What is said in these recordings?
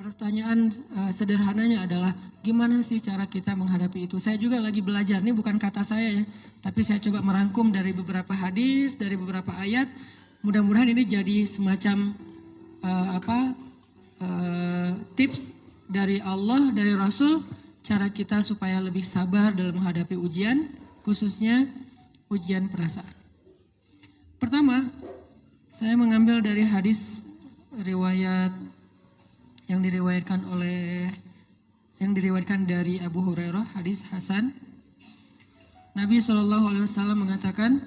Pertanyaan sederhananya adalah gimana sih cara kita menghadapi itu? Saya juga lagi belajar, ini bukan kata saya ya, tapi saya coba merangkum dari beberapa hadis, dari beberapa ayat. Mudah-mudahan ini jadi semacam tips dari Allah, dari Rasul, cara kita supaya lebih sabar dalam menghadapi ujian, khususnya ujian perasaan. Pertama, saya mengambil dari hadis riwayat yang diriwayatkan dari Abu Hurairah, hadis Hasan. Nabi SAW mengatakan,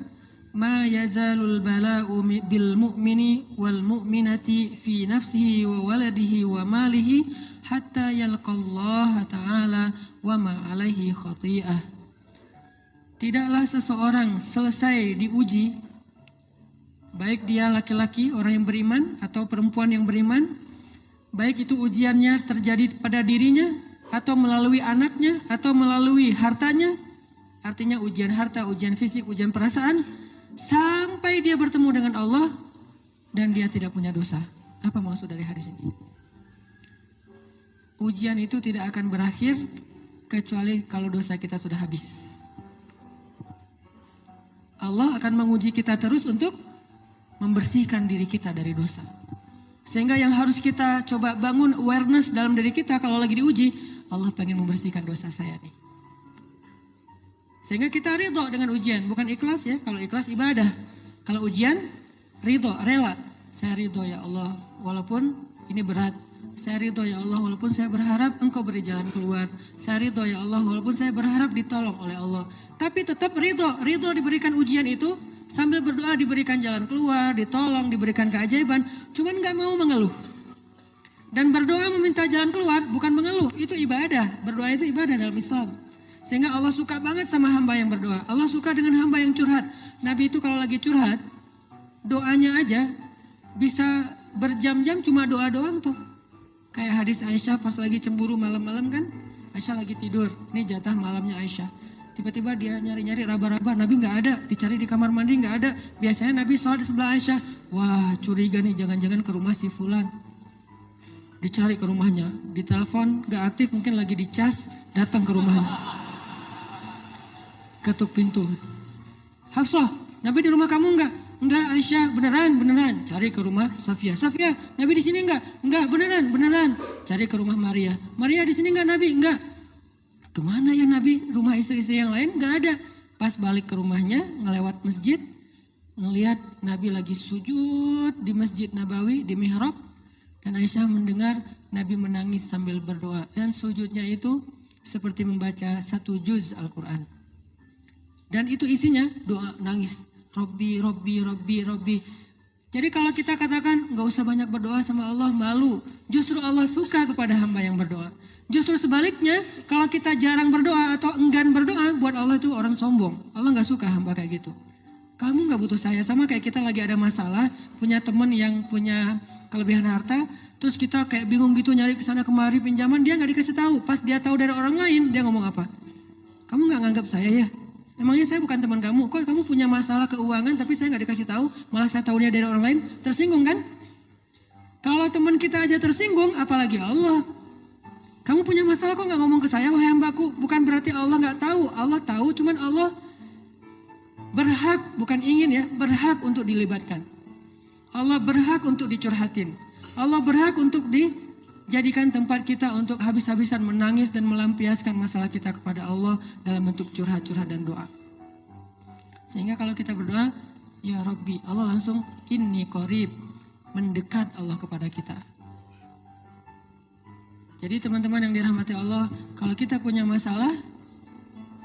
"Ma yazalul bala'u bil mu'mini wal mu'minati fi nafsihi wa waladihi wa malihi hatta yalqallaha ta'ala wa ma alaihi khati'ah." Tidaklah seseorang selesai diuji, baik dia laki-laki, orang yang beriman, atau perempuan yang beriman, baik itu ujiannya terjadi pada dirinya, atau melalui anaknya, atau melalui hartanya, artinya ujian harta, ujian fisik, ujian perasaan, sampai dia bertemu dengan Allah, dan dia tidak punya dosa. Apa maksud dari hadis ini? Ujian itu tidak akan berakhir, kecuali kalau dosa kita sudah habis. Allah akan menguji kita terus untuk membersihkan diri kita dari dosa. Sehingga yang harus kita coba bangun awareness dalam diri kita kalau lagi diuji, Allah pengen membersihkan dosa saya nih. Sehingga kita ridho dengan ujian, bukan ikhlas ya. Kalau ikhlas ibadah, kalau ujian ridho, rela. Saya ridho ya Allah, walaupun ini berat. Saya ridho ya Allah, walaupun saya berharap Engkau beri jalan keluar. Saya ridho ya Allah, walaupun saya berharap ditolong oleh Allah. Tapi tetap ridho diberikan ujian itu. Sambil berdoa diberikan jalan keluar, ditolong, diberikan keajaiban, cuman gak mau mengeluh. Dan berdoa meminta jalan keluar bukan mengeluh, itu ibadah. Berdoa itu ibadah dalam Islam. Sehingga Allah suka banget sama hamba yang berdoa. Allah suka dengan hamba yang curhat. Nabi itu kalau lagi curhat, doanya aja bisa berjam-jam cuma doa doang tuh. Kayak hadis Aisyah pas lagi cemburu malam-malam kan, Aisyah lagi tidur, ini jatah malamnya Aisyah. Tiba-tiba dia nyari-nyari raba-raba, Nabi nggak ada, dicari di kamar mandi nggak ada. Biasanya Nabi sholat di sebelah Aisyah. Wah, curiga nih, jangan-jangan ke rumah si Fulan. Dicari ke rumahnya, ditelepon nggak aktif, mungkin lagi dicas, datang ke rumahnya. Ketuk pintu. Hafsah, Nabi di rumah kamu nggak? Enggak Aisyah, beneran. Cari ke rumah Safia. Safia, Nabi di sini nggak? Enggak, beneran. Cari ke rumah Maria. Maria di sini nggak Nabi? Enggak. Kemana ya Nabi? Rumah istri-istri yang lain gak ada. Pas balik ke rumahnya, ngelewat masjid, ngelihat Nabi lagi sujud di Masjid Nabawi, di mihrab. Dan Aisyah mendengar Nabi menangis sambil berdoa. Dan sujudnya itu seperti membaca 1 juz Al-Quran. Dan itu isinya doa nangis. Robbi. Jadi kalau kita katakan gak usah banyak berdoa sama Allah, malu. Justru Allah suka kepada hamba yang berdoa. Justru sebaliknya, kalau kita jarang berdoa atau enggan berdoa, buat Allah itu orang sombong. Allah gak suka hamba kayak gitu. Kamu gak butuh saya, sama kayak kita lagi ada masalah, punya teman yang punya kelebihan harta, terus kita kayak bingung gitu nyari kesana kemari pinjaman, dia gak dikasih tahu. Pas dia tahu dari orang lain, dia ngomong apa? Kamu gak nganggap saya ya? Emangnya saya bukan teman kamu? Kok kamu punya masalah keuangan tapi saya gak dikasih tahu, malah saya tahunya dari orang lain? Tersinggung kan? Kalau teman kita aja tersinggung, apalagi Allah. Kamu punya masalah kok gak ngomong ke saya, wahai hambaku? Bukan berarti Allah gak tahu. Allah tahu, cuman Allah berhak, bukan ingin ya, berhak untuk dilibatkan. Allah berhak untuk dicurhatin. Allah berhak untuk dijadikan tempat kita untuk habis-habisan menangis dan melampiaskan masalah kita kepada Allah dalam bentuk curhat-curhat dan doa. Sehingga kalau kita berdoa, ya Rabbi, Allah langsung inni qarib, mendekat Allah kepada kita. Jadi teman-teman yang dirahmati Allah, kalau kita punya masalah,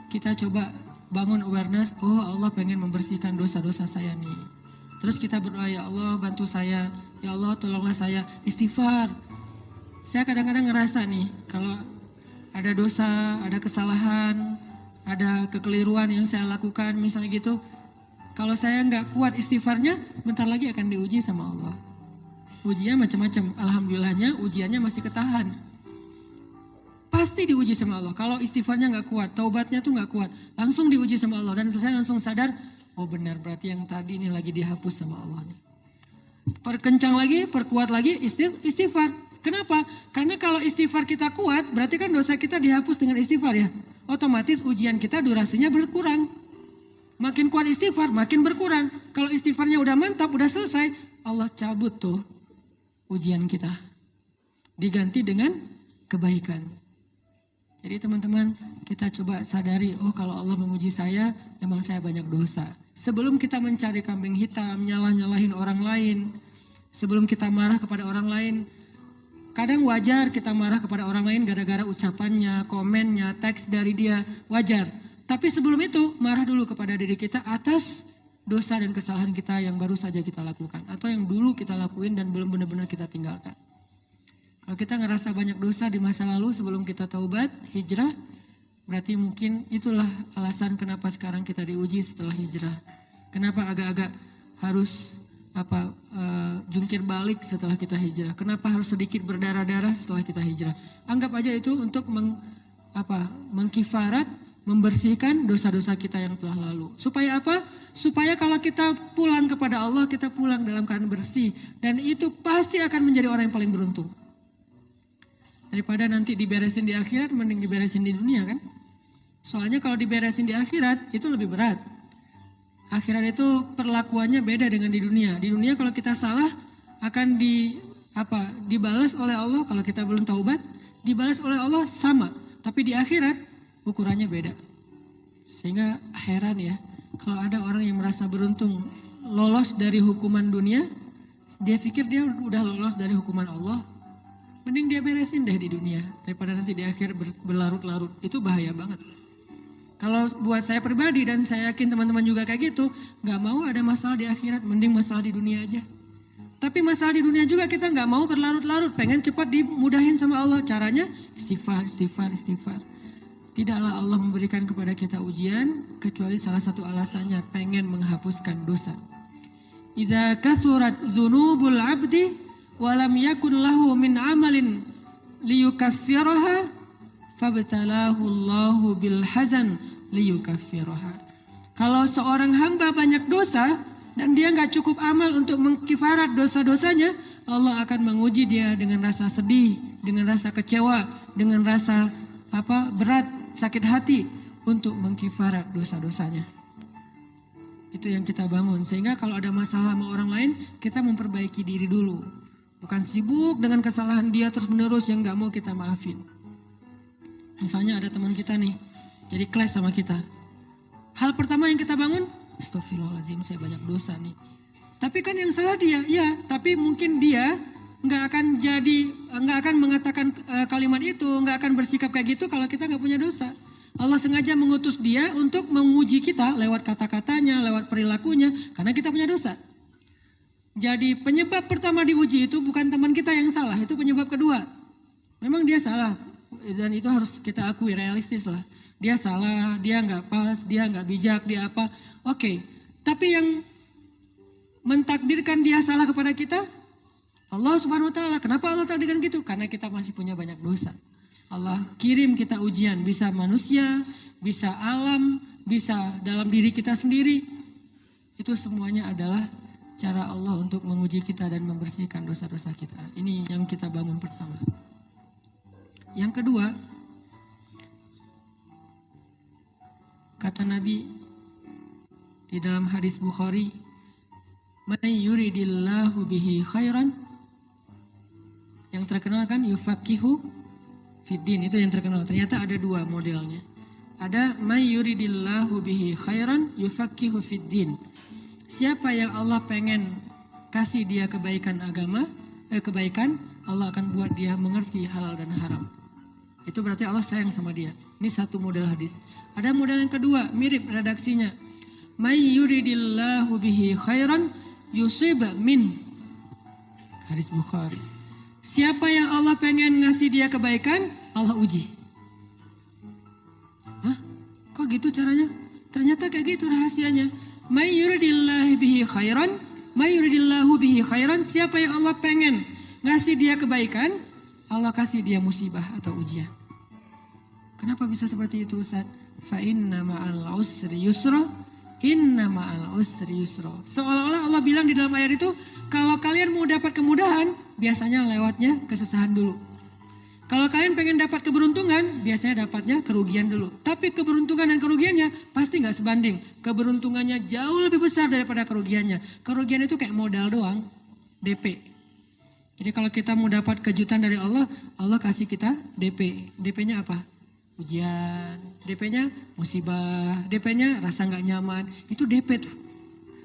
kita coba bangun awareness, oh Allah pengen membersihkan dosa-dosa saya nih. Terus kita berdoa, ya Allah bantu saya, ya Allah tolonglah saya, istighfar. Saya kadang-kadang ngerasa nih, kalau ada dosa, ada kesalahan, ada kekeliruan yang saya lakukan, misalnya gitu, kalau saya nggak kuat istighfarnya, bentar lagi akan diuji sama Allah. Ujiannya macam-macam, alhamdulillahnya ujiannya masih ketahan. Pasti diuji sama Allah. Kalau istighfarnya nggak kuat, taubatnya tuh nggak kuat, langsung diuji sama Allah. Dan saya langsung sadar, oh benar berarti yang tadi ini lagi dihapus sama Allah nih. Perkencang lagi, perkuat lagi, istighfar. Kenapa? Karena kalau istighfar kita kuat, berarti kan dosa kita dihapus dengan istighfar ya. Otomatis ujian kita durasinya berkurang. Makin kuat istighfar, makin berkurang. Kalau istighfarnya udah mantap, udah selesai, Allah cabut tuh ujian kita. Diganti dengan kebaikan. Jadi teman-teman, kita coba sadari, oh kalau Allah menguji saya, emang saya banyak dosa. Sebelum kita mencari kambing hitam, nyalahin orang lain, sebelum kita marah kepada orang lain, kadang wajar kita marah kepada orang lain gara-gara ucapannya, komennya, teks dari dia, wajar. Tapi sebelum itu, marah dulu kepada diri kita atas dosa dan kesalahan kita yang baru saja kita lakukan. Atau yang dulu kita lakuin dan belum benar-benar kita tinggalkan. Kalau kita ngerasa banyak dosa di masa lalu sebelum kita taubat, hijrah, berarti mungkin itulah alasan kenapa sekarang kita diuji setelah hijrah. Kenapa agak-agak harus jungkir balik setelah kita hijrah. Kenapa harus sedikit berdarah-darah setelah kita hijrah. Anggap aja itu untuk mengkifarat, membersihkan dosa-dosa kita yang telah lalu. Supaya apa? Supaya kalau kita pulang kepada Allah, kita pulang dalam keadaan bersih. Dan itu pasti akan menjadi orang yang paling beruntung. Daripada nanti diberesin di akhirat, mending diberesin di dunia kan. Soalnya kalau diberesin di akhirat, itu lebih berat. Akhirat itu perlakuannya beda dengan di dunia. Di dunia kalau kita salah, akan dibalas oleh Allah. Kalau kita belum taubat, dibalas oleh Allah sama. Tapi di akhirat, ukurannya beda. Sehingga heran ya, kalau ada orang yang merasa beruntung, lolos dari hukuman dunia, dia pikir dia udah lolos dari hukuman Allah. Mending dia beresin deh di dunia daripada nanti di akhir berlarut-larut. Itu bahaya banget. Kalau buat saya pribadi dan saya yakin teman-teman juga kayak gitu, nggak mau ada masalah di akhirat, mending masalah di dunia aja. Tapi masalah di dunia juga kita nggak mau berlarut-larut, pengen cepat dimudahin sama Allah. Caranya istighfar. Tidaklah Allah memberikan kepada kita ujian kecuali salah satu alasannya pengen menghapuskan dosa. Idza kathurat dzunubul 'abdi walam yakun lahu min amalin liyukaffiraha fabtalahu Allahu bil hazan liyukaffiraha. Kalau seorang hamba banyak dosa dan dia nggak cukup amal untuk mengkifarat dosa-dosanya, Allah akan menguji dia dengan rasa sedih, dengan rasa kecewa, dengan rasa berat, sakit hati untuk mengkifarat dosa-dosanya. Itu yang kita bangun. Sehingga kalau ada masalah sama orang lain, kita memperbaiki diri dulu. Bukan sibuk dengan kesalahan dia terus-menerus yang gak mau kita maafin. Misalnya ada teman kita nih, jadi clash sama kita. Hal pertama yang kita bangun, astagfirullahaladzim saya banyak dosa nih. Tapi kan yang salah dia, ya. Tapi mungkin dia gak akan mengatakan kalimat itu, gak akan bersikap kayak gitu kalau kita gak punya dosa. Allah sengaja mengutus dia untuk menguji kita lewat kata-katanya, lewat perilakunya, karena kita punya dosa. Jadi penyebab pertama diuji itu bukan teman kita yang salah, itu penyebab kedua. Memang dia salah dan itu harus kita akui, realistis lah. Dia salah, dia nggak pas, dia nggak bijak, dia apa. Oke, tapi yang mentakdirkan dia salah kepada kita, Allah Subhanahu Wa Taala. Kenapa Allah takdirkan gitu? Karena kita masih punya banyak dosa. Allah kirim kita ujian, bisa manusia, bisa alam, bisa dalam diri kita sendiri. Itu semuanya adalah cara Allah untuk menguji kita dan membersihkan dosa-dosa kita. Ini yang kita bangun pertama. Yang kedua, kata Nabi di dalam hadis Bukhari, "May yuridillahu bihi khairan." Yang terkenal kan yufaqihu fiddin, itu yang terkenal. Ternyata ada dua modelnya. Ada may yuridillahu bihi khairan yufaqihu fiddin. Siapa yang Allah pengen kasih dia kebaikan kebaikan, Allah akan buat dia mengerti halal dan haram. Itu berarti Allah sayang sama dia. Ini satu model hadis. Ada model yang kedua, mirip redaksinya. May yuridillahu bihi khairan yusib min. Hadis Bukhari. Siapa yang Allah pengen ngasih dia kebaikan, Allah uji. Hah? Kok gitu caranya? Ternyata kayak gitu rahasianya. May yuridillahu bihi khairan, siapa yang Allah pengen ngasih dia kebaikan, Allah kasih dia musibah atau ujian. Kenapa bisa seperti itu, Ustaz? Fa inna ma'al usri yusra, Inna ma'al usri yusra. Seolah-olah Allah bilang di dalam ayat itu, kalau kalian mau dapat kemudahan, biasanya lewatnya kesusahan dulu. Kalau kalian pengen dapat keberuntungan, biasanya dapatnya kerugian dulu. Tapi keberuntungan dan kerugiannya pasti nggak sebanding. Keberuntungannya jauh lebih besar daripada kerugiannya. Kerugian itu kayak modal doang, DP. Jadi kalau kita mau dapat kejutan dari Allah, Allah kasih kita DP. DP-nya apa? Ujian. DP-nya musibah. DP-nya rasa nggak nyaman. Itu DP tuh.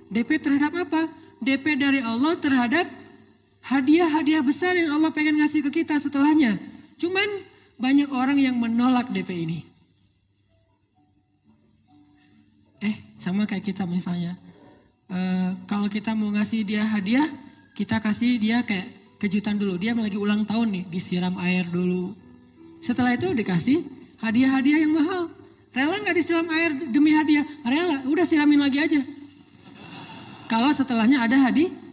DP terhadap apa? DP dari Allah terhadap hadiah-hadiah besar yang Allah pengen ngasih ke kita setelahnya. Cuman banyak orang yang menolak DP ini. Sama kayak kita misalnya. Kalau kita mau ngasih dia hadiah, kita kasih dia kayak kejutan dulu. Dia lagi ulang tahun nih, disiram air dulu. Setelah itu dikasih hadiah-hadiah yang mahal. Rela nggak disiram air demi hadiah? Rela, udah siramin lagi aja. Kalau setelahnya ada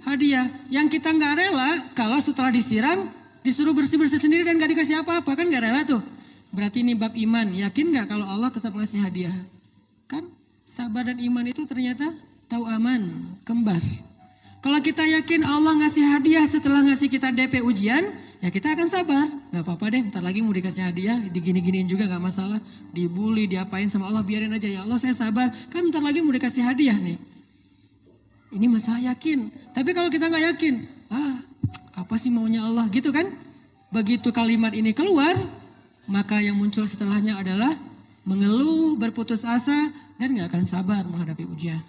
hadiah. Yang kita nggak rela, kalau setelah disiram, disuruh bersih-bersih sendiri dan gak dikasih apa-apa, kan gak rela tuh. Berarti ini bab iman. Yakin gak kalau Allah tetap ngasih hadiah? Kan sabar dan iman itu ternyata tahu aman, kembar. Kalau kita yakin Allah ngasih hadiah setelah ngasih kita DP ujian, ya kita akan sabar. Gak apa-apa deh, bentar lagi mau dikasih hadiah, digini-giniin juga gak masalah. Dibully, diapain sama Allah, biarin aja. Ya Allah saya sabar, kan bentar lagi mau dikasih hadiah nih. Ini masalah yakin. Tapi kalau kita gak yakin, apa sih maunya Allah gitu kan? Begitu kalimat ini keluar, maka yang muncul setelahnya adalah mengeluh, berputus asa, dan gak akan sabar menghadapi ujian.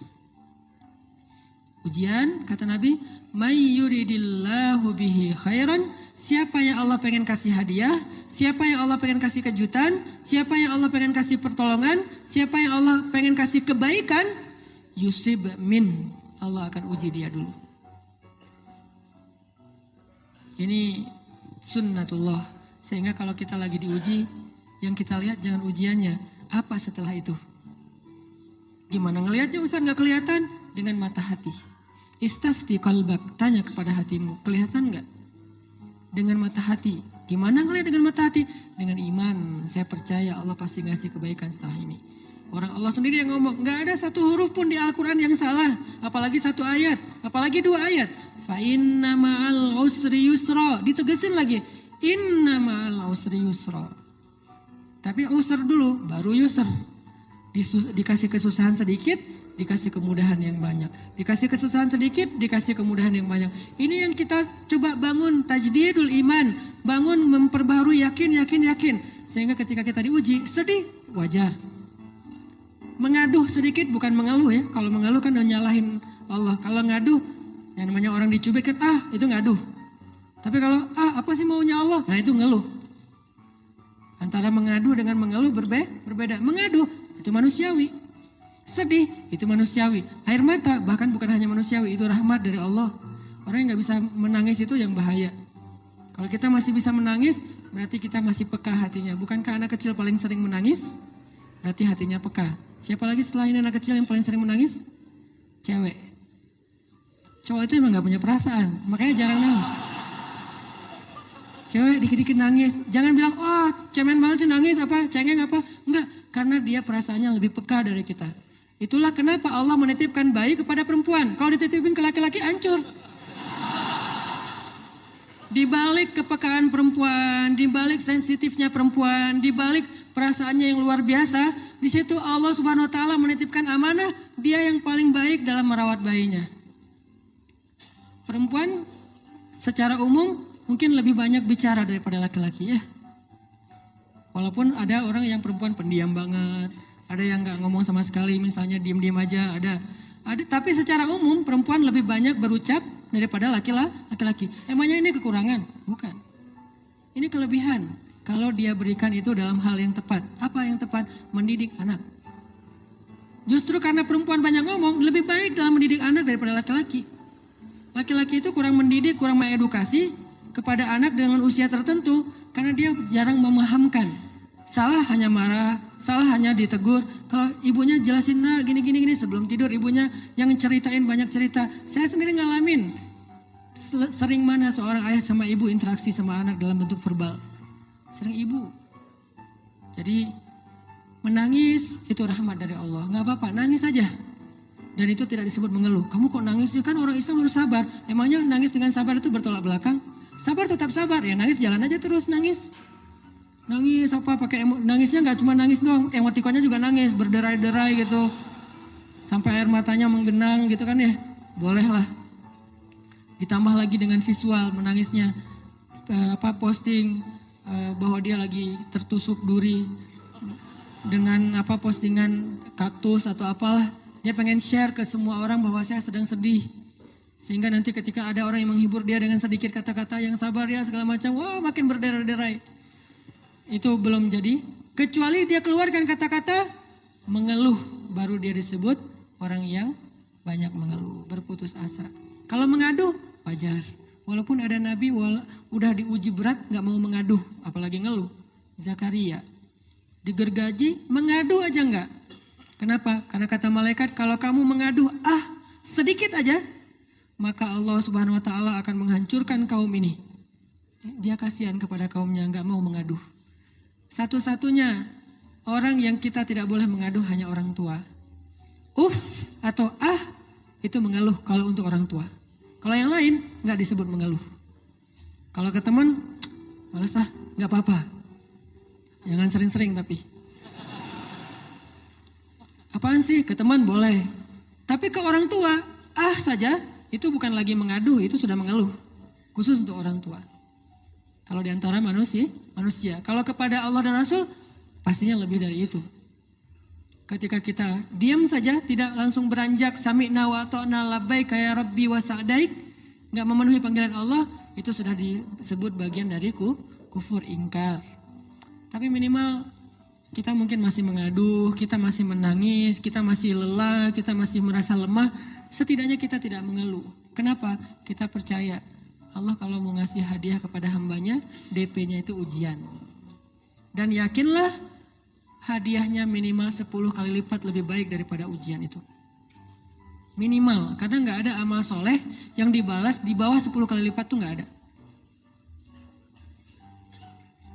Ujian, kata Nabi, may yuridillahu bihi khairan, siapa yang Allah pengen kasih hadiah, siapa yang Allah pengen kasih kejutan, siapa yang Allah pengen kasih pertolongan, siapa yang Allah pengen kasih kebaikan, yusib min, Allah akan uji dia dulu. Ini sunnatullah. Sehingga kalau kita lagi diuji, yang kita lihat jangan ujiannya, apa setelah itu. Gimana ngelihatnya Ustaz, gak kelihatan? Dengan mata hati. Istafti qalbak, tanya kepada hatimu, kelihatan gak? Dengan mata hati. Gimana ngelihat dengan mata hati? Dengan iman, saya percaya Allah pasti ngasih kebaikan setelah ini. Orang Allah sendiri yang ngomong, gak ada satu huruf pun di Al-Quran yang salah. Apalagi satu ayat, apalagi dua ayat. Fa inna ma'al usri yusra. Ditegesin lagi. Inna ma'al usri yusra. Tapi usr dulu, baru yusr. Dikasih kesusahan sedikit, dikasih kemudahan yang banyak. Dikasih kesusahan sedikit, dikasih kemudahan yang banyak. Ini yang kita coba bangun tajdidul iman. Bangun memperbarui yakin. Sehingga ketika kita diuji, sedih, wajar. Mengaduh sedikit bukan mengeluh ya. Kalau mengeluh kan udah nyalahin Allah. Kalau ngaduh, yang namanya orang dicubit kan itu ngaduh. Tapi kalau apa sih maunya Allah? Nah itu ngeluh. Antara mengadu dengan mengeluh berbeda. Mengaduh itu manusiawi. Sedih itu manusiawi. Air mata bahkan bukan hanya manusiawi, itu rahmat dari Allah. Orang yang gak bisa menangis itu yang bahaya. Kalau kita masih bisa menangis, berarti kita masih peka hatinya. Bukankah anak kecil paling sering menangis? Berarti hatinya peka. Siapa lagi selain anak kecil yang paling sering menangis? Cewek. Cowok itu emang gak punya perasaan, makanya jarang nangis. Cewek dikit-dikit nangis. Jangan bilang, cemen banget sih nangis apa, cengeng apa. Enggak, karena dia perasaannya lebih peka dari kita. Itulah kenapa Allah menitipkan bayi kepada perempuan. Kalau dititipin ke laki-laki, hancur. Di balik kepekaan perempuan, di balik sensitifnya perempuan, di balik perasaannya yang luar biasa, di situ Allah Subhanahu wa taala menitipkan amanah, dia yang paling baik dalam merawat bayinya. Perempuan secara umum mungkin lebih banyak bicara daripada laki-laki ya. Walaupun ada orang yang perempuan pendiam banget, ada yang nggak ngomong sama sekali, misalnya diem-diem aja, ada. Tapi secara umum perempuan lebih banyak berucap daripada laki-laki. Emangnya ini kekurangan? Bukan. Ini kelebihan. Kalau dia berikan itu dalam hal yang tepat. Apa yang tepat? Mendidik anak. Justru karena perempuan banyak ngomong, lebih baik dalam mendidik anak daripada laki-laki. Laki-laki itu kurang mendidik, kurang mengedukasi kepada anak dengan usia tertentu karena dia jarang memahamkan. Salah hanya marah, salah hanya ditegur. Kalau ibunya jelasin, nah gini sebelum tidur ibunya yang ceritain banyak cerita. Saya sendiri ngalamin sering mana seorang ayah sama ibu interaksi sama anak dalam bentuk verbal. Sering ibu. Jadi menangis itu rahmat dari Allah. Gak apa-apa, nangis aja. Dan itu tidak disebut mengeluh. Kamu kok nangis? Ya kan orang Islam harus sabar. Emangnya nangis dengan sabar itu bertolak belakang? Sabar tetap sabar. Ya nangis jalan aja terus nangis. Nangis apa pakai nangisnya nggak cuma nangis doang. Emotikonnya juga nangis, berderai-derai gitu. Sampai air matanya menggenang gitu kan ya. Boleh lah. Ditambah lagi dengan visual menangisnya. Posting bahwa dia lagi tertusuk duri dengan postingan kaktus atau apalah. Dia pengen share ke semua orang bahwa saya sedang sedih. Sehingga nanti ketika ada orang yang menghibur dia dengan sedikit kata-kata yang sabar ya segala macam, wah makin berderai-derai. Itu belum jadi. Kecuali dia keluarkan kata-kata mengeluh, baru dia disebut orang yang banyak mengeluh, berputus asa. Kalau mengadu, wajar. Walaupun ada nabi udah diuji berat gak mau mengaduh, apalagi ngeluh. Zakaria digergaji, mengadu aja enggak. Kenapa? Karena kata malaikat, kalau kamu mengaduh sedikit aja, maka Allah Subhanahu wa taala akan menghancurkan kaum ini. Dia kasihan kepada kaumnya, enggak mau mengaduh. Satu-satunya orang yang kita tidak boleh mengaduh hanya orang tua. Atau itu mengeluh kalau untuk orang tua. Kalau yang lain enggak disebut mengeluh. Kalau ke teman, males enggak apa-apa. Jangan sering-sering tapi. Apaan sih? Ke teman boleh. Tapi ke orang tua, saja, itu bukan lagi mengadu, itu sudah mengeluh. Khusus untuk orang tua. Kalau di antara manusia. Kalau kepada Allah dan Rasul, pastinya lebih dari itu. Ketika kita diam saja, tidak langsung beranjak, sami'na wa ta'na labbaika ya rabbi wa sa'daik, nggak memenuhi panggilan Allah, itu sudah disebut bagian dari kufur ingkar. Tapi minimal kita mungkin masih mengaduh, kita masih menangis, kita masih lelah, kita masih merasa lemah. Setidaknya kita tidak mengeluh. Kenapa? Kita percaya Allah kalau mau ngasih hadiah kepada hambanya, DP-nya itu ujian. Dan yakinlah hadiahnya minimal 10 kali lipat lebih baik daripada ujian itu. Minimal, karena nggak ada amal soleh yang dibalas di bawah 10 kali lipat tuh nggak ada.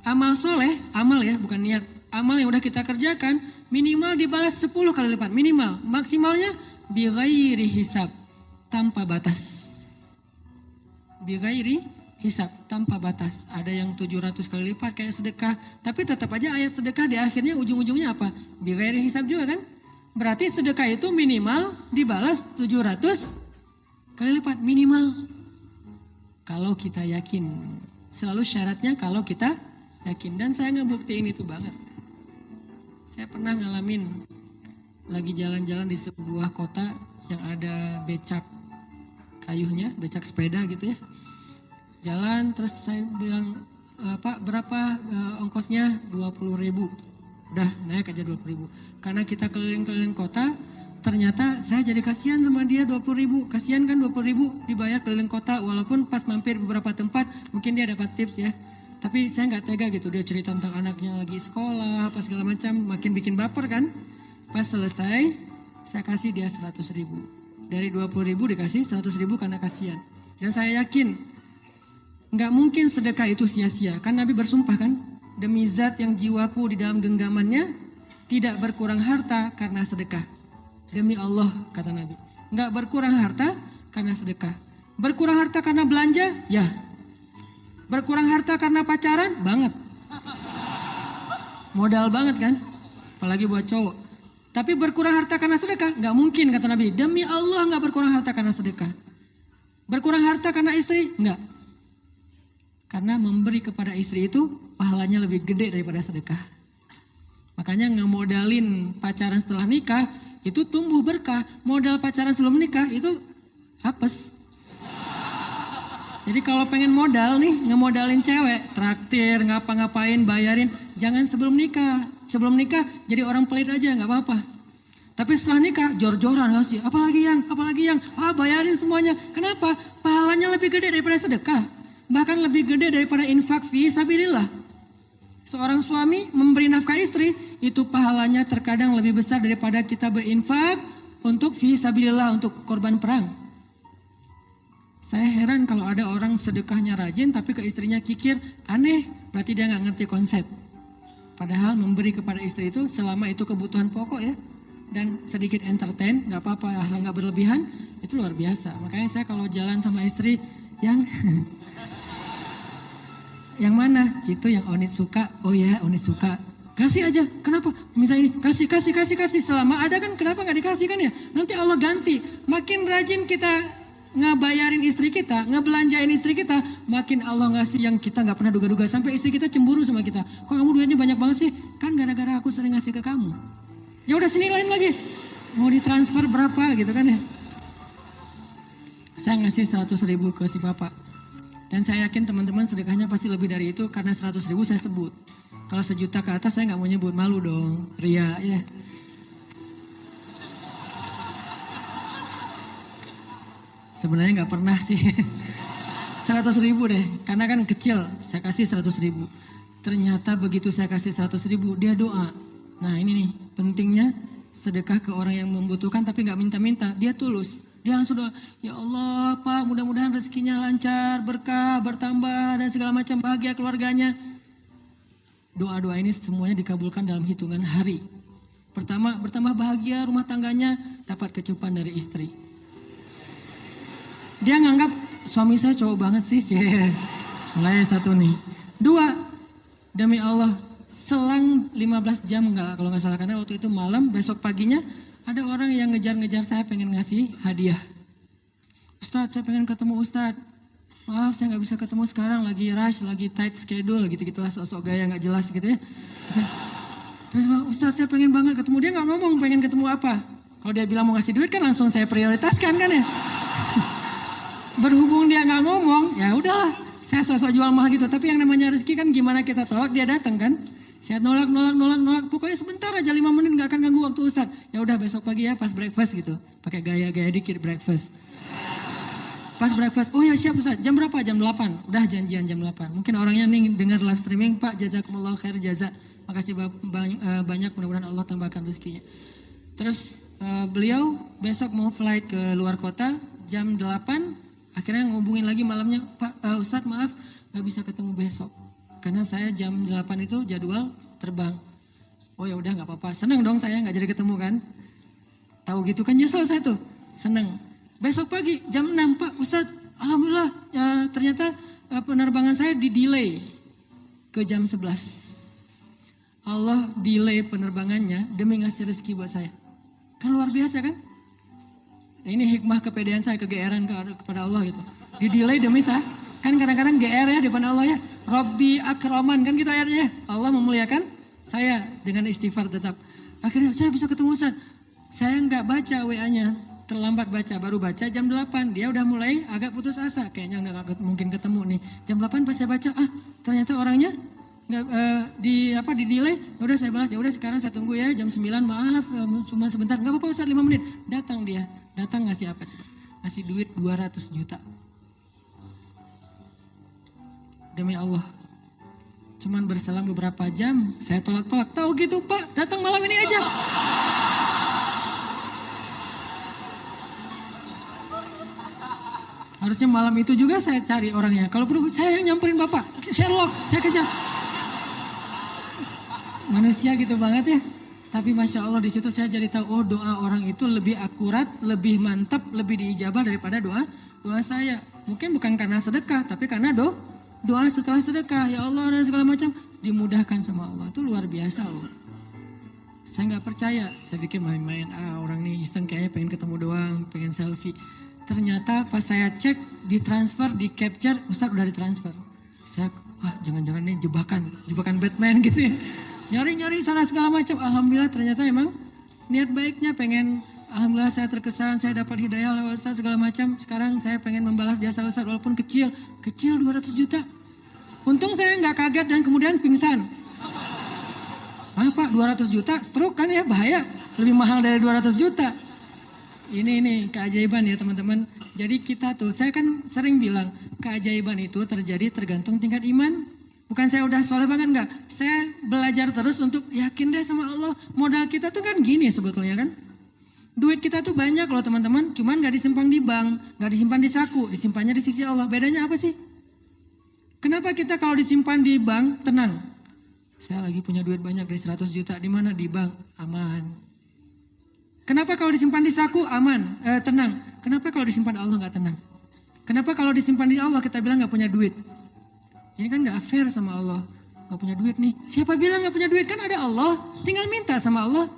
Amal soleh, amal ya bukan niat. Amal yang udah kita kerjakan minimal dibalas 10 kali lipat, minimal. Maksimalnya bighairi hisab, tanpa batas. Bighairi hisab, tanpa batas. Ada yang 700 kali lipat kayak sedekah, tapi tetap aja ayat sedekah di akhirnya ujung-ujungnya apa? Bighairi hisab juga kan? Berarti sedekah itu minimal dibalas 700 kali lipat, minimal. Kalau kita yakin. Selalu syaratnya kalau kita yakin. Dan saya ngebuktiin itu banget. Saya pernah ngalamin lagi jalan-jalan di sebuah kota yang ada becak kayuhnya, becak sepeda gitu ya. Jalan terus saya bilang, Pak berapa ongkosnya? 20.000. Udah naik aja 20.000. Karena kita keliling-keliling kota, ternyata saya jadi kasihan sama dia 20.000. Kasihan kan 20.000 dibayar keliling kota, walaupun pas mampir beberapa tempat mungkin dia dapat tips ya. Tapi saya nggak tega gitu, dia cerita tentang anaknya lagi sekolah, apa segala macam, makin bikin baper kan. Pas selesai, saya kasih dia 100.000. Dari 20.000 dikasih 100.000 karena kasihan. Dan saya yakin, nggak mungkin sedekah itu sia-sia. Kan Nabi bersumpah kan, demi zat yang jiwaku di dalam genggamannya, tidak berkurang harta karena sedekah. Demi Allah, kata Nabi. Nggak berkurang harta karena sedekah. Berkurang harta karena belanja? Ya. Berkurang harta karena pacaran? Banget. Modal banget kan? Apalagi buat cowok. Tapi berkurang harta karena sedekah? Nggak mungkin, kata Nabi. Demi Allah nggak berkurang harta karena sedekah. Berkurang harta karena istri? Nggak. Karena memberi kepada istri itu pahalanya lebih gede daripada sedekah. Makanya ngemodalin pacaran setelah nikah itu tumbuh berkah. Modal pacaran sebelum nikah itu hapes. Jadi kalau pengen modal nih, ngemodalin cewek, traktir, ngapa-ngapain, bayarin, jangan sebelum nikah. Sebelum nikah jadi orang pelit aja, nggak apa-apa. Tapi setelah nikah, jor-joran ngasih, apalagi yang, bayarin semuanya. Kenapa? Pahalanya lebih gede daripada sedekah. Bahkan lebih gede daripada infak fi sabilillah. Seorang suami memberi nafkah istri, itu pahalanya terkadang lebih besar daripada kita berinfak untuk fi sabilillah, untuk korban perang. Saya heran kalau ada orang sedekahnya rajin tapi ke istrinya kikir, aneh, berarti dia nggak ngerti konsep. Padahal memberi kepada istri itu selama itu kebutuhan pokok ya. dan sedikit entertain, nggak apa-apa asal nggak berlebihan, itu luar biasa. Makanya saya kalau jalan sama istri yang yang mana? Itu yang Onit suka. Oh ya, Onit suka. Kasih aja. Kenapa? Minta ini. Kasih. Selama ada kan kenapa nggak dikasih kan ya? Nanti Allah ganti. Makin rajin kita ngebayarin istri kita, ngebelanjain istri kita, makin Allah ngasih yang kita nggak pernah duga-duga. Sampai istri kita cemburu sama kita. Kok kamu duitnya banyak banget sih? Kan gara-gara aku sering ngasih ke kamu. Ya udah sini lain lagi. Mau ditransfer berapa gitu kan ya? Saya ngasih 100.000 ke si bapak. Dan saya yakin teman-teman sedekahnya pasti lebih dari itu karena 100.000 saya sebut. Kalau 1 juta ke atas saya nggak mau nyebut, malu dong, ria ya. Sebenarnya nggak pernah sih. 100.000 deh, karena kan kecil, saya kasih 100.000. Ternyata begitu saya kasih 100.000, dia doa. Nah ini nih, pentingnya sedekah ke orang yang membutuhkan tapi nggak minta-minta, dia tulus. Dia langsung doa, ya Allah Pak mudah-mudahan rezekinya lancar, berkah, bertambah dan segala macam bahagia keluarganya. Doa-doa ini semuanya dikabulkan dalam hitungan hari. Pertama, bertambah bahagia rumah tangganya, dapat kecupan dari istri. Dia nganggap suami saya cowok banget sih, mulai satu nih. 2, demi Allah, selang 15 jam kalau nggak salah karena waktu itu malam, besok paginya ada orang yang ngejar-ngejar saya pengen ngasih hadiah. Ustadz, saya pengen ketemu Ustadz. Maaf, saya nggak bisa ketemu sekarang, lagi rush, lagi tight schedule, gitu-gitulah sosok gaya nggak jelas gitu ya. Terus Ustadz, saya pengen banget ketemu. Dia nggak ngomong pengen ketemu apa. Kalau dia bilang mau ngasih duit kan langsung saya prioritaskan kan ya. Berhubung dia nggak ngomong, ya udahlah. Saya sosok jual mahal gitu. Tapi yang namanya rezeki kan gimana kita tolak, dia datang kan. Saya nolak. Pokoknya sebentar aja 5 menit nggak akan ganggu waktu Ustadz. Ya udah besok pagi ya pas breakfast gitu. Pakai gaya-gaya dikit breakfast. Pas breakfast, oh ya siap Ustadz. Jam berapa? Jam 8. Udah janjian jam 8. Mungkin orangnya nih dengar live streaming, Pak jazakumullah khair jaza. Makasih banyak, mudah-mudahan Allah tambahkan rezekinya. Terus beliau besok mau flight ke luar kota jam 8. Akhirnya ngubungin lagi malamnya, Pak Ustadz maaf nggak bisa ketemu besok. Karena saya jam 8 itu jadwal terbang. Oh ya udah nggak apa-apa. Seneng dong saya nggak jadi ketemu kan. Tahu gitu kan nyesel saya tuh. Seneng. Besok pagi jam 6 Pak Ustadz. Alhamdulillah ternyata penerbangan saya di delay ke jam 11. Allah delay penerbangannya demi ngasih rezeki buat saya. Kan luar biasa kan. Nah, ini hikmah kepedean saya, kegeeran kepada Allah gitu. Di delay demi saya. Kan kadang-kadang GR ya di depan Allah ya. Rabbi akraman kan gitu ayatnya. Allah memuliakan saya dengan istighfar tetap. Akhirnya saya bisa ketemu Ustaz. Saya nggak baca WA-nya. Terlambat baca, baru baca jam 8. Dia udah mulai agak putus asa. Kayaknya nggak mungkin ketemu nih. Jam 8 pas saya baca, ternyata orangnya nggak di delay. Udah saya balas, ya udah sekarang saya tunggu ya jam 9. Maaf cuma sebentar. Nggak apa-apa Ustaz 5 menit. Datang dia. Datang ngasih apa coba? Ngasih duit 200 juta. Demi Allah, cuman berselang beberapa jam, saya tolak-tolak. Tahu gitu Pak, datang malam ini aja. Harusnya malam itu juga saya cari orangnya. Kalau perlu saya yang nyamperin Bapak, Sherlock, saya kejar. Manusia gitu banget ya. Tapi Masya Allah di situ saya jadi tahu, oh doa orang itu lebih akurat, lebih mantap, lebih diijabah daripada doa saya. Mungkin bukan karena sedekah, tapi karena doa setelah sedekah, ya Allah dan segala macam dimudahkan sama Allah. Itu luar biasa loh. Saya nggak percaya, saya pikir main-main, orang nih iseng kayaknya pengen ketemu doang, pengen selfie. Ternyata pas saya cek, ditransfer, di capture, Ustadz udah ditransfer. Saya, jangan-jangan ini jebakan Batman gitu ya. Nyari-nyari sana segala macam, alhamdulillah ternyata emang niat baiknya pengen, alhamdulillah saya terkesan, saya dapat hidayah lewat Ustaz segala macam. Sekarang saya pengen membalas jasa Ustaz walaupun kecil 200 juta. Untung saya nggak kaget dan kemudian pingsan. Pak 200 juta, stroke kan ya bahaya, lebih mahal dari 200 juta. Ini keajaiban ya teman-teman. Jadi kita tuh, saya kan sering bilang keajaiban itu terjadi tergantung tingkat iman. Bukan saya udah soleh banget enggak. Saya belajar terus untuk yakin deh sama Allah. Modal kita tuh kan gini sebetulnya kan. Duit kita tuh banyak loh teman-teman. Cuman gak disimpan di bank, gak disimpan di saku. Disimpannya di sisi Allah. Bedanya apa sih? Kenapa kita kalau disimpan di bank tenang? Saya lagi punya duit banyak dari 100 juta. Di mana? Di bank. Aman. Kenapa kalau disimpan di saku aman, tenang? Kenapa kalau disimpan Allah nggak tenang? Kenapa kalau disimpan di Allah kita bilang nggak punya duit? Ini kan nggak fair sama Allah. Nggak punya duit nih. Siapa bilang nggak punya duit? Kan ada Allah. Tinggal minta sama Allah.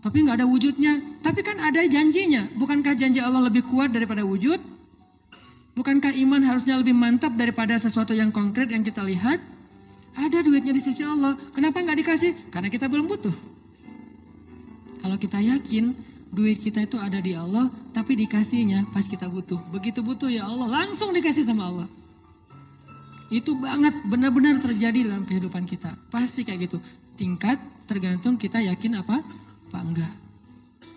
Tapi nggak ada wujudnya. Tapi kan ada janjinya. Bukankah janji Allah lebih kuat daripada wujud? Bukankah iman harusnya lebih mantap daripada sesuatu yang konkret yang kita lihat? Ada duitnya di sisi Allah. Kenapa nggak dikasih? Karena kita belum butuh. Kalau kita yakin duit kita itu ada di Allah, tapi dikasihnya pas kita butuh. Begitu butuh ya Allah, langsung dikasih sama Allah. Itu banget benar-benar terjadi dalam kehidupan kita. Pasti kayak gitu. Tingkat tergantung kita yakin apa enggak.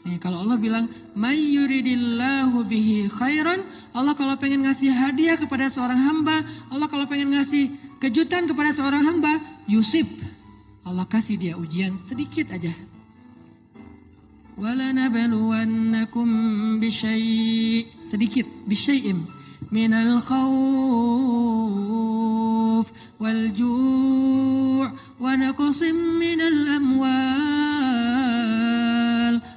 Nih, kalau Allah bilang, "May yuridillahu bihi khairan", Allah kalau pengen ngasih hadiah kepada seorang hamba, Allah kalau pengen ngasih kejutan kepada seorang hamba, yusib. Allah kasih dia ujian sedikit aja. وَلَنَبْلُوَنَّكُمْ بِشَيْءٍ sedikit, bisyai'im minal khawf wal ju' wa naqsim minal amwal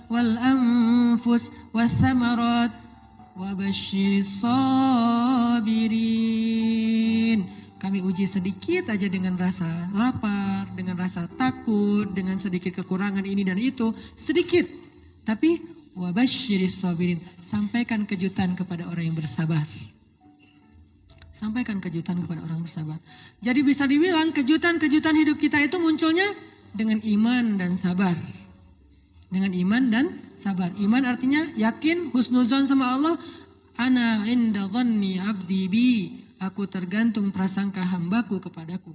wal anfus wath thamarat wa basyiris sabirin. Kami uji sedikit aja dengan rasa lapar, dengan rasa takut, dengan sedikit kekurangan ini dan itu, sedikit. Tapi wabasyiris sabirin, sampaikan kejutan kepada orang yang bersabar. Sampaikan kejutan kepada orang bersabar. Jadi bisa dibilang kejutan-kejutan hidup kita itu munculnya dengan iman dan sabar. Dengan iman dan sabar. Iman artinya yakin, husnuzon sama Allah. Ana inda dhanni abdi bi. Aku tergantung prasangka hambaku kepadaku.